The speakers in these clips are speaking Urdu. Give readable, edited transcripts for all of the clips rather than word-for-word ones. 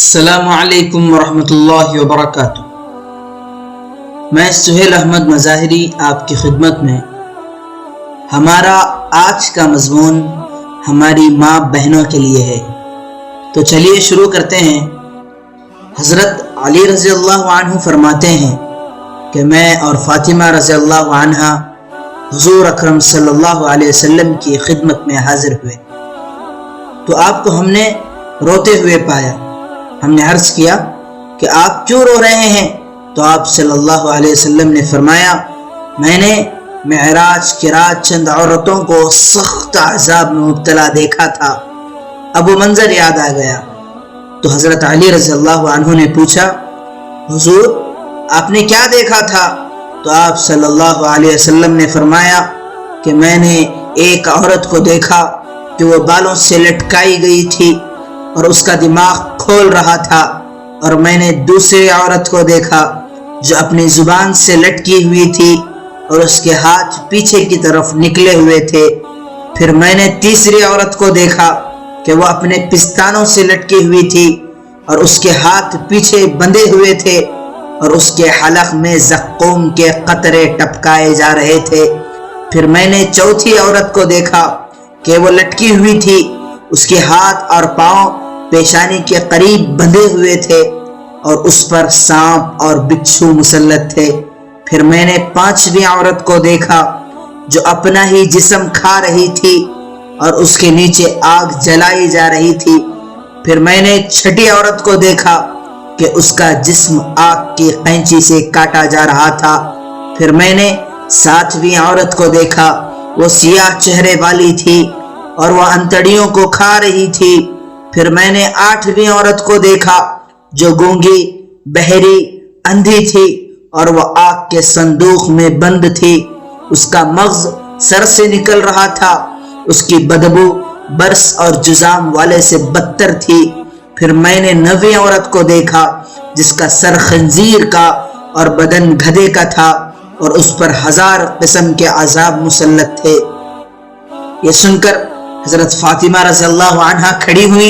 السلام علیکم ورحمۃ اللہ وبرکاتہ۔ میں سہیل احمد مظاہری آپ کی خدمت میں۔ ہمارا آج کا مضمون ہماری ماں بہنوں کے لیے ہے، تو چلیے شروع کرتے ہیں۔ حضرت علی رضی اللہ عنہ فرماتے ہیں کہ میں اور فاطمہ رضی اللہ عنہا حضور اکرم صلی اللہ علیہ وسلم کی خدمت میں حاضر ہوئے تو آپ کو ہم نے روتے ہوئے پایا۔ ہم نے عرض کیا کہ آپ کیوں رو رہے ہیں؟ تو آپ صلی اللہ علیہ وسلم نے فرمایا، میں نے معراج کی رات چند عورتوں کو سخت عذاب میں مبتلا دیکھا تھا، اب وہ منظر یاد آ گیا۔ تو حضرت علی رضی اللہ عنہ نے پوچھا، حضور آپ نے کیا دیکھا تھا؟ تو آپ صلی اللہ علیہ وسلم نے فرمایا کہ میں نے ایک عورت کو دیکھا کہ وہ بالوں سے لٹکائی گئی تھی اور اس کا دماغ کھول رہا تھا، اور میں نے دوسری عورت کو دیکھا جو اپنی زبان سے لٹکی ہوئی تھی اور اس کے ہاتھ پیچھے کی طرف نکلے ہوئے تھے۔ پھر میں نے تیسری عورت کو دیکھا کہ وہ اپنے پستانوں سے لٹکی ہوئی تھی اور اس کے ہاتھ پیچھے بندھے ہوئے تھے اور اس کے حلق میں زقوم کے قطرے ٹپکائے جا رہے تھے۔ پھر میں نے چوتھی عورت کو دیکھا کہ وہ لٹکی ہوئی تھی، اس کے ہاتھ اور پاؤں پیشانی کے قریب بندھے ہوئے تھے اور اس پر سانپ اور بچھو مسلط تھے۔ پھر میں نے پانچویں عورت کو دیکھا جو اپنا ہی جسم کھا رہی تھی اور اس کے نیچے آگ جلائی جا رہی تھی۔ پھر میں نے چھٹی عورت کو دیکھا کہ اس کا جسم آگ کی قینچی سے کاٹا جا رہا تھا۔ پھر میں نے ساتویں عورت کو دیکھا، وہ سیاہ چہرے والی تھی اور وہ انتڑیوں کو کھا رہی تھی۔ پھر میں نے آٹھویں عورت کو دیکھا جو گونگی، بہری، اندھی تھی اور وہ آگ کے صندوق میں بند تھی، اس کا مغز سر سے نکل رہا تھا، اس کی بدبو برس اور جزام والے سے بدتر تھی۔ پھر میں نے نویں عورت کو دیکھا جس کا سر خنزیر کا اور بدن گدھے کا تھا اور اس پر 1000 قسم کے عذاب مسلط تھے۔ یہ سن کر حضرت فاطمہ رضی اللہ عنہ کھڑی ہوئی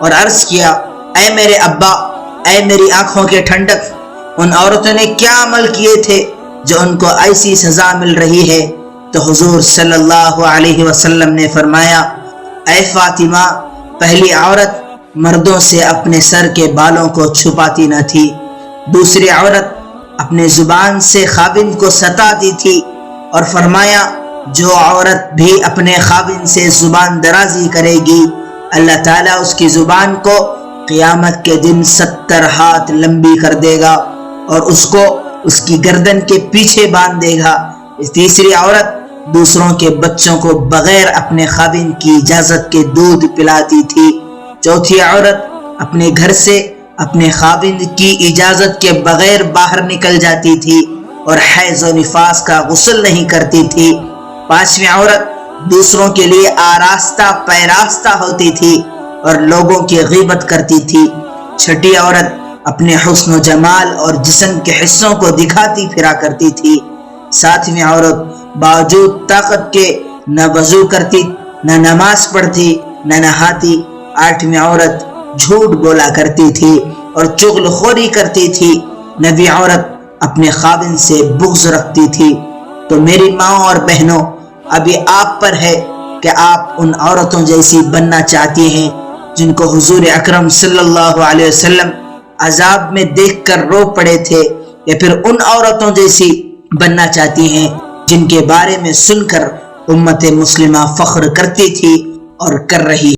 اور عرض کیا، اے میرے ابا، اے میری آنکھوں کے ٹھنڈک، ان عورتوں نے کیا عمل کیے تھے جو ان کو ایسی سزا مل رہی ہے؟ تو حضور صلی اللہ علیہ وسلم نے فرمایا، اے فاطمہ، پہلی عورت مردوں سے اپنے سر کے بالوں کو چھپاتی نہ تھی، دوسری عورت اپنے زبان سے خاوند کو ستاتی تھی، اور فرمایا جو عورت بھی اپنے خاوند سے زبان درازی کرے گی اللہ تعالیٰ اس کی زبان کو قیامت کے دن 70 ہاتھ لمبی کر دے گا اور اس کو اس کی گردن کے پیچھے باندھ دے گا۔ تیسری عورت دوسروں کے بچوں کو بغیر اپنے خاوند کی اجازت کے دودھ پلاتی تھی۔ چوتھی عورت اپنے گھر سے اپنے خاوند کی اجازت کے بغیر باہر نکل جاتی تھی اور حیض و نفاس کا غسل نہیں کرتی تھی۔ پانچویں عورت دوسروں کے لیے آراستہ پیراستہ ہوتی تھی اور لوگوں کی غیبت کرتی تھی۔ چھٹی عورت اپنے حسن و جمال اور جسم کے حصوں کو دکھاتی پھرا کرتی تھی۔ ساتویں عورت باوجود طاقت کے نہ وضو کرتی، نہ نماز پڑھتی، نہ نہاتی۔ آٹھویں عورت جھوٹ بولا کرتی تھی اور چغل خوری کرتی تھی۔ نویں عورت اپنے خاوند سے بغض رکھتی تھی۔ تو میری ماں اور بہنوں، اب یہ آپ پر ہے کہ آپ ان عورتوں جیسی بننا چاہتی ہیں جن کو حضور اکرم صلی اللہ علیہ وسلم عذاب میں دیکھ کر رو پڑے تھے، یا پھر ان عورتوں جیسی بننا چاہتی ہیں جن کے بارے میں سن کر امت مسلمہ فخر کرتی تھی اور کر رہی